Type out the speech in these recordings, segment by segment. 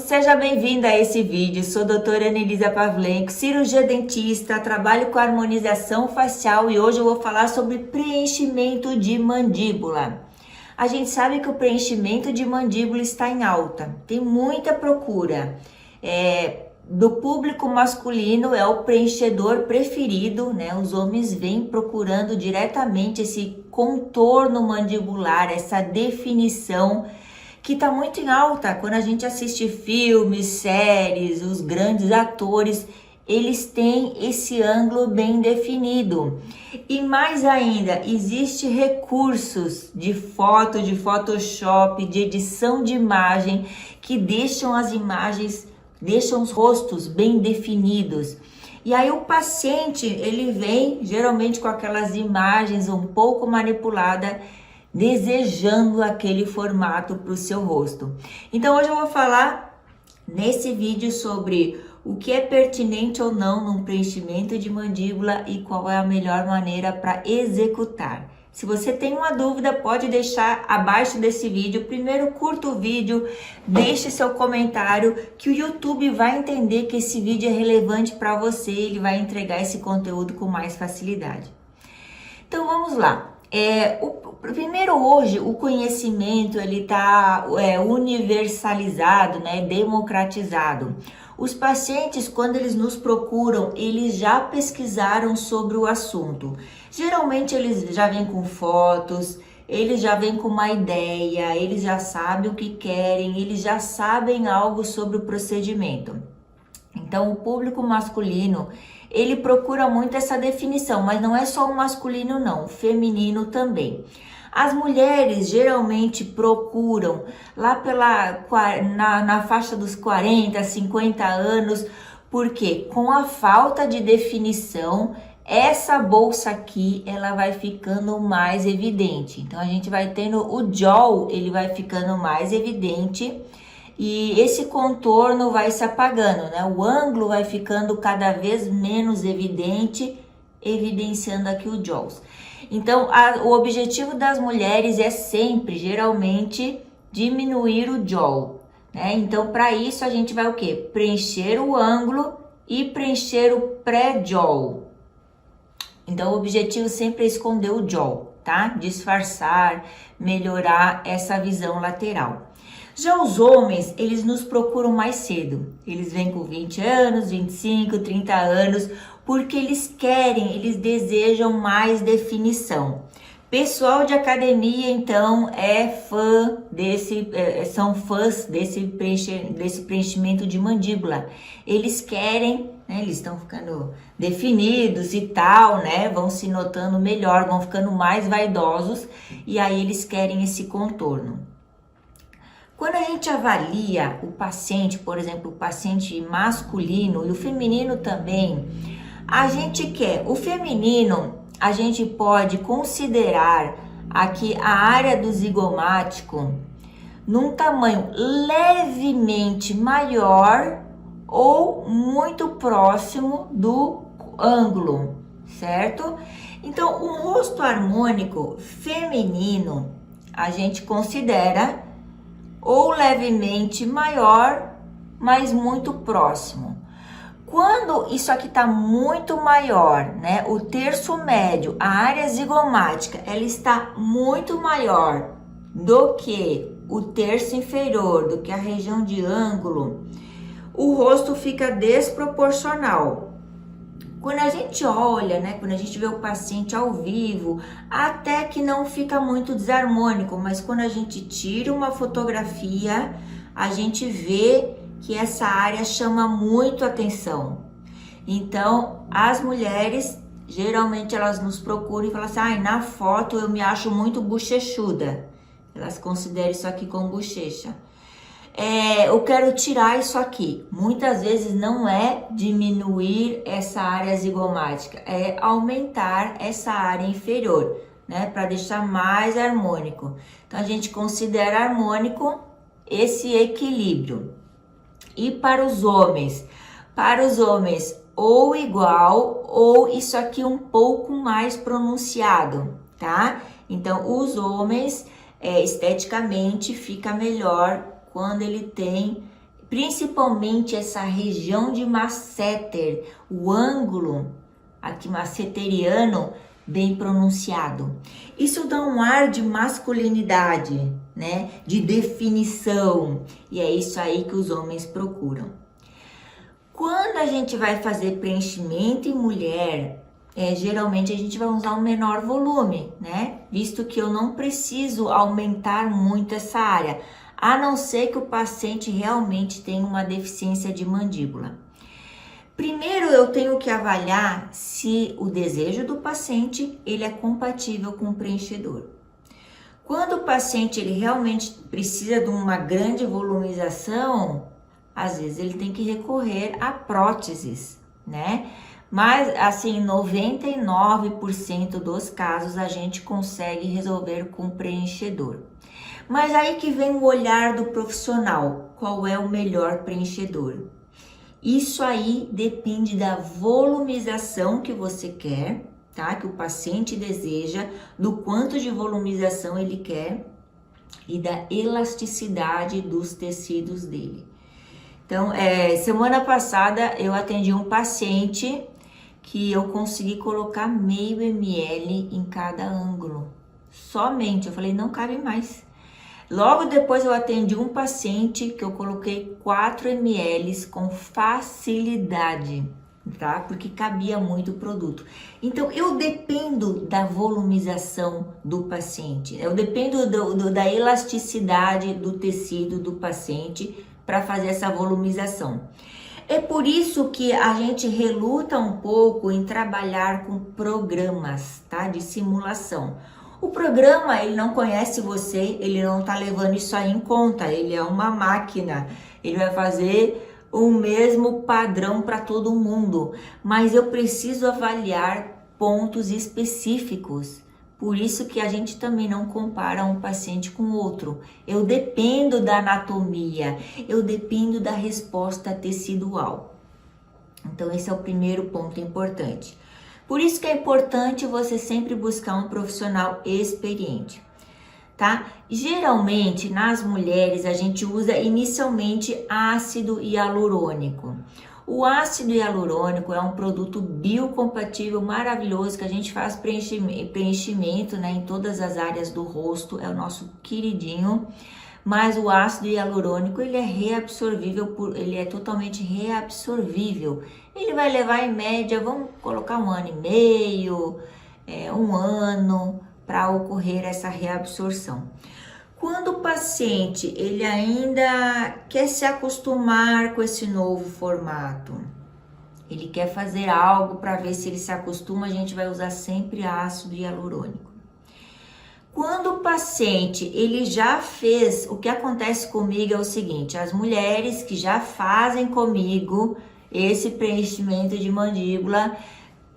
seja bem-vinda a esse vídeo. Sou a doutora Anelisa Pavlenko, cirurgia dentista, trabalho com harmonização facial e hoje eu vou falar sobre preenchimento de mandíbula. A gente sabe que o preenchimento de mandíbula está em alta, tem muita procura. Do público masculino é o preenchedor preferido, né? Os homens vêm procurando diretamente esse contorno mandibular, essa definição que está muito em alta. Quando a gente assiste filmes, séries, os grandes atores, eles têm esse ângulo bem definido. E mais ainda, existe recursos de foto, de Photoshop, de edição de imagem, que deixam as imagens, deixam os rostos bem definidos. E aí o paciente, ele vem geralmente com aquelas imagens um pouco manipuladas, desejando aquele formato para o seu rosto. Então hoje eu vou falar nesse vídeo sobre o que é pertinente ou não num preenchimento de mandíbula e qual é a melhor maneira para executar. Se você tem uma dúvida, pode deixar abaixo desse vídeo. Primeiro, curta o vídeo, deixe seu comentário, que o YouTube vai entender que esse vídeo é relevante para você, ele vai entregar esse conteúdo com mais facilidade. Então vamos lá. Primeiro, hoje o conhecimento ele está universalizado, né, democratizado. Os pacientes, quando eles nos procuram, eles já pesquisaram sobre o assunto. Geralmente eles já vêm com fotos, eles já vêm com uma ideia, eles já sabem o que querem, eles já sabem algo sobre o procedimento. Então o público masculino, ele procura muito essa definição, mas não é só o masculino não, o feminino também. As mulheres geralmente procuram lá na faixa dos 40, 50 anos, porque com a falta de definição, essa bolsa aqui, ela vai ficando mais evidente. Então a gente vai tendo o jaw, ele vai ficando mais evidente, e esse contorno vai se apagando, né? O ângulo vai ficando cada vez menos evidente, evidenciando aqui o jaws. Então, o objetivo das mulheres é sempre, geralmente, diminuir o jaw, né? Então, para isso, a gente vai o quê? Preencher o ângulo e preencher o pré-jaw. Então, o objetivo sempre é esconder o jaw, tá? Disfarçar, melhorar essa visão lateral. Já os homens, eles nos procuram mais cedo. Eles vêm com 20 anos, 25, 30 anos, porque eles querem, eles desejam mais definição. Pessoal de academia, então, são fãs desse preenchimento de mandíbula. Eles querem, né, eles estão ficando definidos e tal, né, vão se notando melhor, vão ficando mais vaidosos, e aí eles querem esse contorno. Quando a gente avalia o paciente, por exemplo, o paciente masculino e o feminino também, a gente quer, o feminino, a gente pode considerar aqui a área do zigomático num tamanho levemente maior ou muito próximo do ângulo, certo? Então, o rosto harmônico feminino, a gente considera ou levemente maior, mas muito próximo. Quando isso aqui está muito maior, né, o terço médio, a área zigomática, ela está muito maior do que o terço inferior, do que a região de ângulo, o rosto fica desproporcional. Quando a gente olha, né, quando a gente vê o paciente ao vivo, até que não fica muito desarmônico, mas quando a gente tira uma fotografia, a gente vê que essa área chama muito atenção. Então, as mulheres, geralmente elas nos procuram e falam assim, na foto eu me acho muito bochechuda. Elas consideram isso aqui como bochecha. Eu quero tirar isso aqui. Muitas vezes não é diminuir essa área zigomática, é aumentar essa área inferior, né? Para deixar mais harmônico. Então, a gente considera harmônico esse equilíbrio. E para os homens? Para os homens, ou igual, ou isso aqui um pouco mais pronunciado, tá? Então, os homens, esteticamente, fica melhor quando ele tem principalmente essa região de masseter, o ângulo aqui masseteriano bem pronunciado. Isso dá um ar de masculinidade, né? De definição, e é isso aí que os homens procuram. Quando a gente vai fazer preenchimento em mulher, geralmente a gente vai usar um menor volume, né? Visto que eu não preciso aumentar muito essa área, a não ser que o paciente realmente tenha uma deficiência de mandíbula. Primeiro eu tenho que avaliar se o desejo do paciente ele é compatível com o preenchedor. Quando o paciente ele realmente precisa de uma grande volumização, às vezes ele tem que recorrer a próteses, né? Mas assim, 99% dos casos a gente consegue resolver com preenchedor. Mas aí que vem o olhar do profissional, qual é o melhor preenchedor? Isso aí depende da volumização que você quer, tá? Que o paciente deseja, do quanto de volumização ele quer e da elasticidade dos tecidos dele. Então, semana passada eu atendi um paciente que eu consegui colocar meio ml em cada ângulo. Somente, eu falei, não cabe mais. Logo depois eu atendi um paciente que eu coloquei 4 ml com facilidade, tá? Porque cabia muito o produto. Então, eu dependo da volumização do paciente, eu dependo da elasticidade do tecido do paciente para fazer essa volumização. É por isso que a gente reluta um pouco em trabalhar com programas, tá? De simulação. O programa, ele não conhece você, ele não tá levando isso aí em conta, ele é uma máquina, ele vai fazer o mesmo padrão para todo mundo, mas eu preciso avaliar pontos específicos. Por isso que a gente também não compara um paciente com outro. Eu dependo da anatomia, eu dependo da resposta tecidual. Então esse é o primeiro ponto importante. Por isso que é importante você sempre buscar um profissional experiente, tá? Geralmente, nas mulheres, a gente usa inicialmente ácido hialurônico. O ácido hialurônico é um produto biocompatível maravilhoso que a gente faz preenchimento, né, em todas as áreas do rosto, é o nosso queridinho. Mas o ácido hialurônico, ele é reabsorvível, ele é totalmente reabsorvível. Ele vai levar em média, vamos colocar 1 ano e meio, 1 ano para ocorrer essa reabsorção. Quando o paciente, ele ainda quer se acostumar com esse novo formato, ele quer fazer algo para ver se ele se acostuma, a gente vai usar sempre ácido hialurônico. Quando o paciente, ele já fez, o que acontece comigo é o seguinte, as mulheres que já fazem comigo esse preenchimento de mandíbula,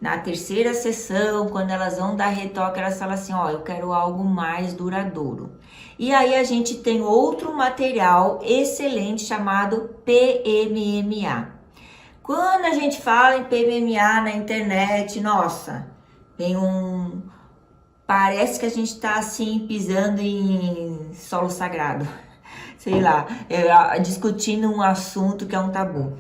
na terceira sessão, quando elas vão dar retoque, elas falam assim, ó, eu quero algo mais duradouro. E aí a gente tem outro material excelente chamado PMMA. Quando a gente fala em PMMA na internet, nossa, tem parece que a gente tá assim pisando em solo sagrado, sei lá, discutindo um assunto que é um tabu.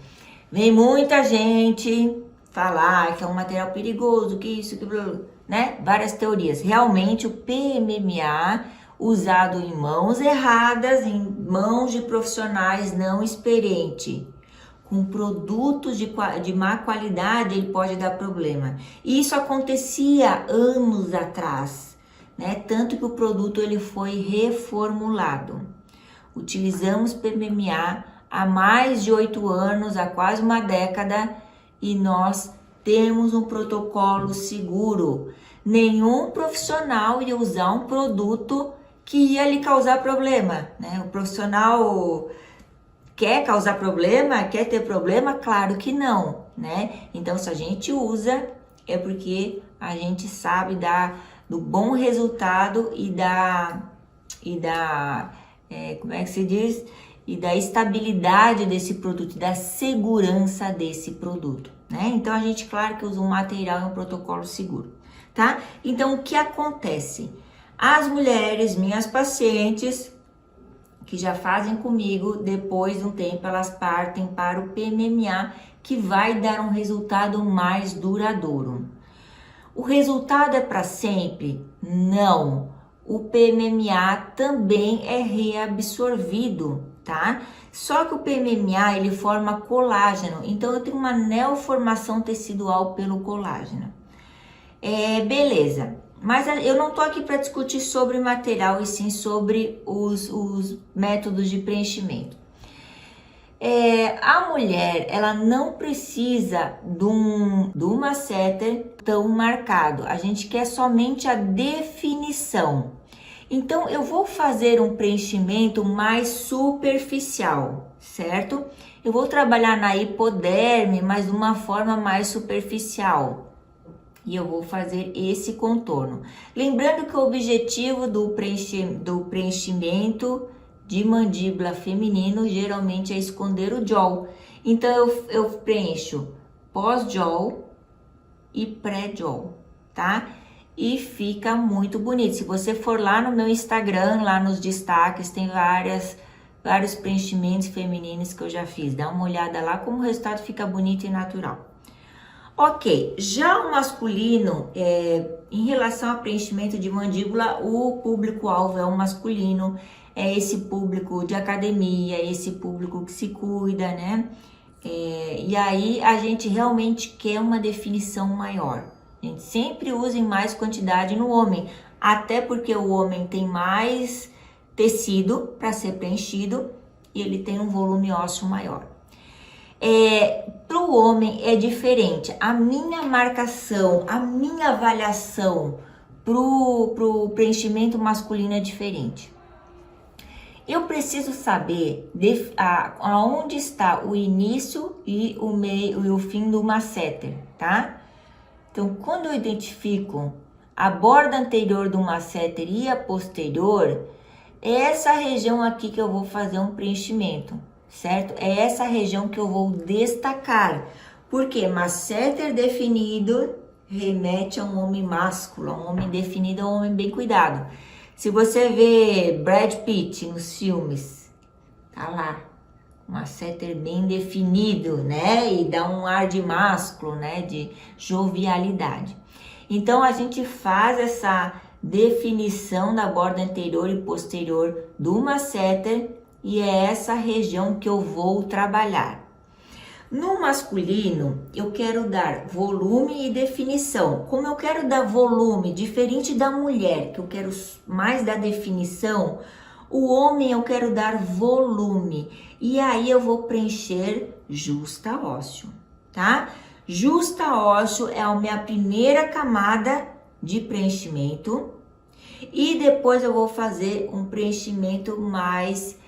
Vem muita gente falar que é um material perigoso, que isso, que né? Várias teorias. Realmente o PMMA usado em mãos erradas, em mãos de profissionais não experientes, com produtos de má qualidade, ele pode dar problema. E isso acontecia anos atrás, né? Tanto que o produto ele foi reformulado. Utilizamos PMMA há mais de 8 anos, há quase uma década, e nós temos um protocolo seguro. Nenhum profissional ia usar um produto que ia lhe causar problema, né? O profissional quer causar problema? Quer ter problema? Claro que não, né? Então, se a gente usa, é porque a gente sabe do bom resultado como é que se diz? E da estabilidade desse produto, da segurança desse produto, né? Então, a gente, claro que usa um material e um protocolo seguro, tá? Então, o que acontece? As mulheres, minhas pacientes, que já fazem comigo, depois de um tempo elas partem para o PMMA, que vai dar um resultado mais duradouro. O resultado é para sempre? Não. O PMMA também é reabsorvido, tá? Só que o PMMA, ele forma colágeno, então eu tenho uma neoformação tecidual pelo colágeno. Beleza. Mas eu não tô aqui para discutir sobre material, e sim sobre os métodos de preenchimento. A mulher, ela não precisa de um masseter tão marcado. A gente quer somente a definição. Então, eu vou fazer um preenchimento mais superficial, certo? Eu vou trabalhar na hipoderme, mas de uma forma mais superficial. E eu vou fazer esse contorno. Lembrando que o objetivo do preenchimento de mandíbula feminino geralmente é esconder o jaw. Então eu preencho pós-jaw e pré-jaw, tá? E fica muito bonito. Se você for lá no meu Instagram, lá nos destaques, tem vários preenchimentos femininos que eu já fiz. Dá uma olhada lá como o resultado fica bonito e natural. Ok, já o masculino, em relação ao preenchimento de mandíbula, o público-alvo é o masculino, é esse público de academia, esse público que se cuida, né? E aí a gente realmente quer uma definição maior. A gente sempre usa em mais quantidade no homem, até porque o homem tem mais tecido para ser preenchido e ele tem um volume ósseo maior. Para o homem é diferente. A minha marcação, a minha avaliação pro preenchimento masculino é diferente. Eu preciso saber aonde está o início e o meio e o fim do masseter, tá? Então, quando eu identifico a borda anterior do masseter e a posterior, é essa região aqui que eu vou fazer um preenchimento, certo? É essa região que eu vou destacar, porque masseter definido remete a um homem másculo, a um homem definido, a um homem bem cuidado. Se você vê Brad Pitt nos filmes, tá lá, masseter bem definido, né? E dá um ar de másculo, né? De jovialidade. Então, a gente faz essa definição da borda anterior e posterior do masseter e é essa região que eu vou trabalhar. No masculino, eu quero dar volume e definição. Como eu quero dar volume, diferente da mulher, que eu quero mais dar definição, o homem eu quero dar volume. E aí eu vou preencher justa ósseo, tá? Justa ósseo é a minha primeira camada de preenchimento. E depois eu vou fazer um preenchimento mais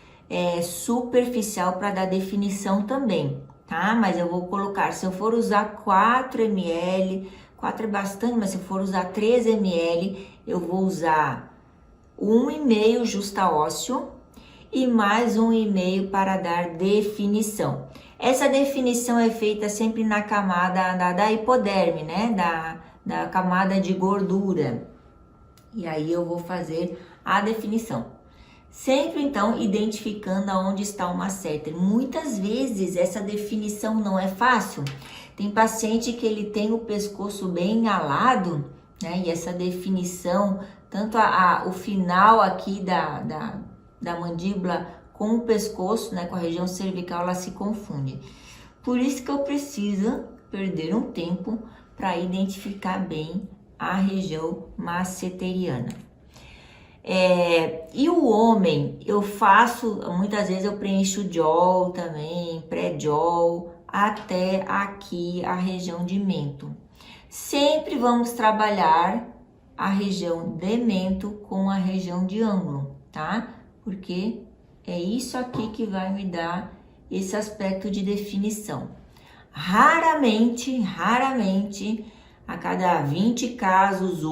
superficial para dar definição também, tá? Mas eu vou colocar, se eu for usar 4 ml, 4 é bastante, mas se eu for usar 3 ml, eu vou usar 1,5 justa ósseo e mais 1,5 para dar definição. Essa definição é feita sempre na camada da hipoderme, né? Da camada de gordura. E aí eu vou fazer a definição. Sempre, então, identificando aonde está o masseter. Muitas vezes, essa definição não é fácil. Tem paciente que ele tem o pescoço bem alado, né? E essa definição, tanto o final aqui da mandíbula com o pescoço, né? Com a região cervical, ela se confunde. Por isso que eu preciso perder um tempo para identificar bem a região masseteriana. E o homem, eu faço, muitas vezes eu preencho jaw também, pré-jaw, até aqui a região de mento. Sempre vamos trabalhar a região de mento com a região de ângulo, tá? Porque é isso aqui que vai me dar esse aspecto de definição. Raramente, a cada 20 casos,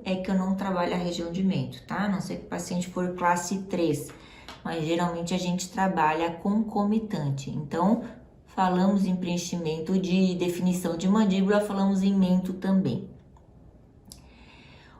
é que eu não trabalho a região de mento, tá? A não ser que o paciente for classe 3, mas geralmente a gente trabalha concomitante. Então, falamos em preenchimento de definição de mandíbula, falamos em mento também.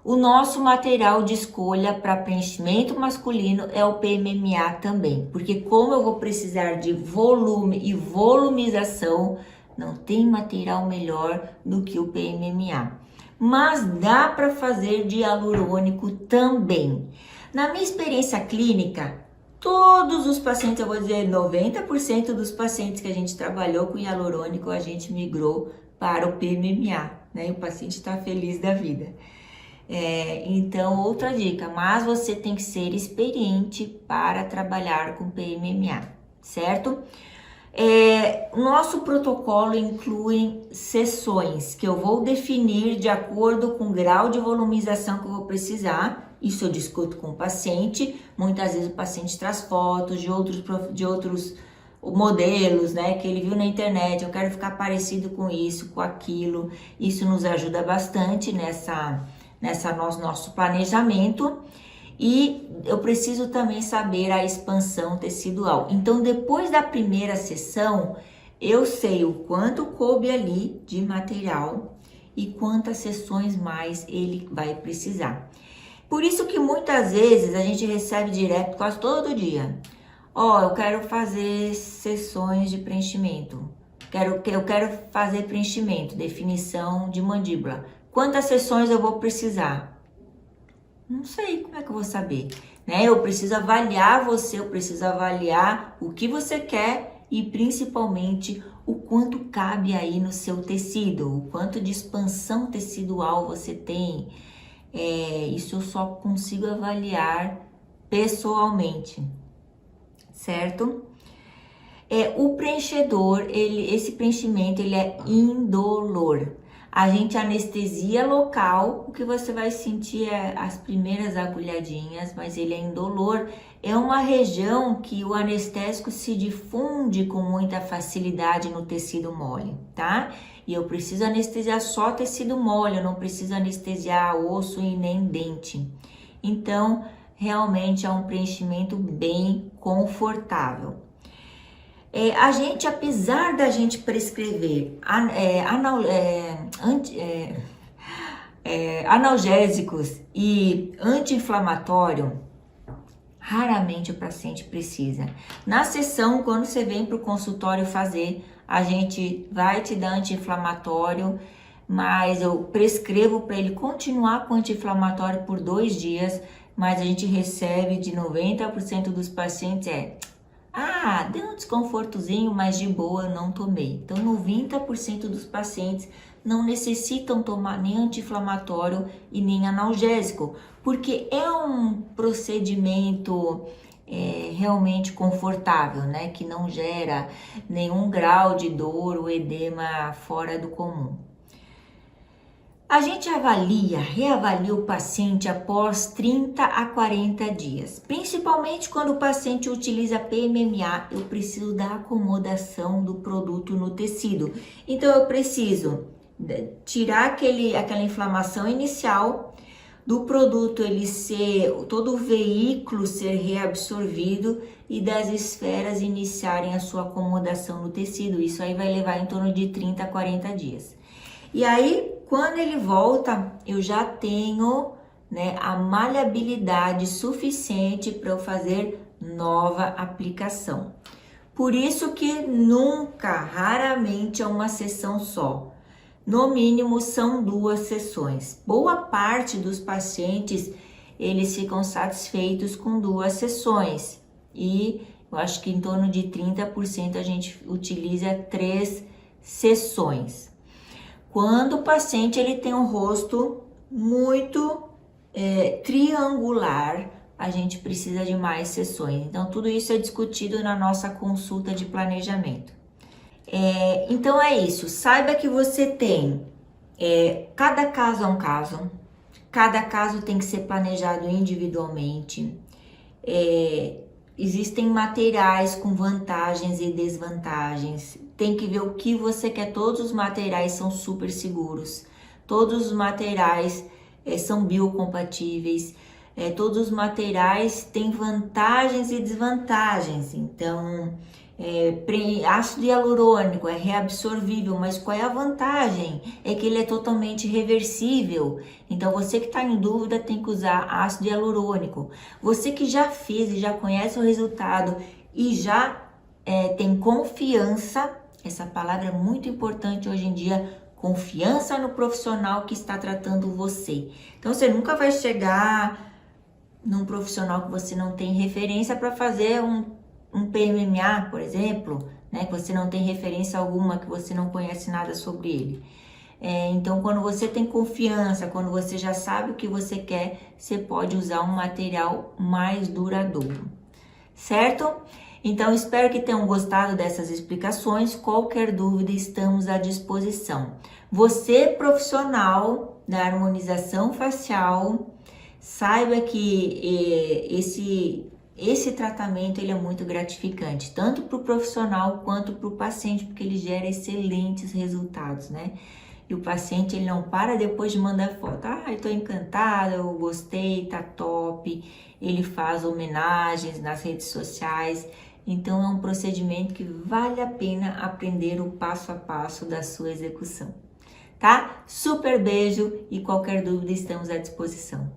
O nosso material de escolha para preenchimento masculino é o PMMA também, porque como eu vou precisar de volume e volumização, não tem material melhor do que o PMMA. Mas dá para fazer de hialurônico também. Na minha experiência clínica, todos os pacientes, eu vou dizer 90% dos pacientes que a gente trabalhou com hialurônico, a gente migrou para o PMMA, né? E o paciente está feliz da vida. Então, outra dica, mas você tem que ser experiente para trabalhar com PMMA, certo? Nosso protocolo inclui sessões que eu vou definir de acordo com o grau de volumização que eu vou precisar. Isso eu discuto com o paciente. Muitas vezes o paciente traz fotos de outros modelos, né, que ele viu na internet. Eu quero ficar parecido com isso, com aquilo. Isso nos ajuda bastante nessa nosso planejamento. E eu preciso também saber a expansão tecidual. Então, depois da primeira sessão, eu sei o quanto coube ali de material e quantas sessões mais ele vai precisar. Por isso que muitas vezes a gente recebe direto quase todo dia. Eu quero fazer sessões de preenchimento. Eu quero fazer preenchimento, definição de mandíbula. Quantas sessões eu vou precisar? Não sei, como é que eu vou saber? Né? Eu preciso avaliar você, eu preciso avaliar o que você quer e principalmente o quanto cabe aí no seu tecido, o quanto de expansão tecidual você tem. Isso eu só consigo avaliar pessoalmente, certo? O preenchedor, esse preenchimento, ele é indolor. A gente anestesia local, o que você vai sentir é as primeiras agulhadinhas, mas ele é indolor. É uma região que o anestésico se difunde com muita facilidade no tecido mole, tá? E eu preciso anestesiar só tecido mole, eu não preciso anestesiar osso e nem dente. Então, realmente é um preenchimento bem confortável. A gente, apesar da gente prescrever analgésicos e anti-inflamatório, raramente o paciente precisa. Na sessão, quando você vem para o consultório fazer, a gente vai te dar anti-inflamatório, mas eu prescrevo para ele continuar com anti-inflamatório por 2 dias, mas a gente recebe de 90% dos pacientes deu um desconfortozinho, mas de boa, eu não tomei. Então, 90% dos pacientes não necessitam tomar nem anti-inflamatório e nem analgésico, porque é um procedimento realmente confortável, né? Que não gera nenhum grau de dor ou edema fora do comum. A gente reavalia o paciente após 30 a 40 dias. Principalmente quando o paciente utiliza PMMA, eu preciso da acomodação do produto no tecido. Então, eu preciso tirar aquela inflamação inicial do produto, todo o veículo ser reabsorvido e das esferas iniciarem a sua acomodação no tecido. Isso aí vai levar em torno de 30 a 40 dias. E aí, quando ele volta, eu já tenho, né, a maleabilidade suficiente para eu fazer nova aplicação. Por isso que raramente é uma sessão só. No mínimo, são 2 sessões. Boa parte dos pacientes, eles ficam satisfeitos com 2 sessões. E eu acho que em torno de 30% a gente utiliza 3 sessões. Quando o paciente ele tem um rosto muito triangular, a gente precisa de mais sessões. Então, tudo isso é discutido na nossa consulta de planejamento. Então, é isso. Saiba que você tem, cada caso é um caso. Cada caso tem que ser planejado individualmente. Existem materiais com vantagens e desvantagens. Tem que ver o que você quer. Todos os materiais são super seguros. Todos os materiais são biocompatíveis. Todos os materiais têm vantagens e desvantagens. Então, ácido hialurônico é reabsorvível, mas qual é a vantagem? É que ele é totalmente reversível. Então você que está em dúvida tem que usar ácido hialurônico. Você que já fez e já conhece o resultado e já tem confiança, essa palavra é muito importante hoje em dia, confiança no profissional que está tratando você. Então você nunca vai chegar num profissional que você não tem referência para fazer um PMMA, por exemplo, né? Que você não tem referência alguma, que você não conhece nada sobre ele. Então, quando você tem confiança, quando você já sabe o que você quer, você pode usar um material mais duradouro, certo? Então, espero que tenham gostado dessas explicações. Qualquer dúvida, estamos à disposição. Você, profissional da harmonização facial, saiba que esse tratamento ele é muito gratificante, tanto para o profissional quanto para o paciente, porque ele gera excelentes resultados, né? E o paciente ele não para depois de mandar foto. Eu tô encantada, eu gostei, tá top. Ele faz homenagens nas redes sociais. Então é um procedimento que vale a pena aprender o passo a passo da sua execução, tá? Super beijo e qualquer dúvida estamos à disposição.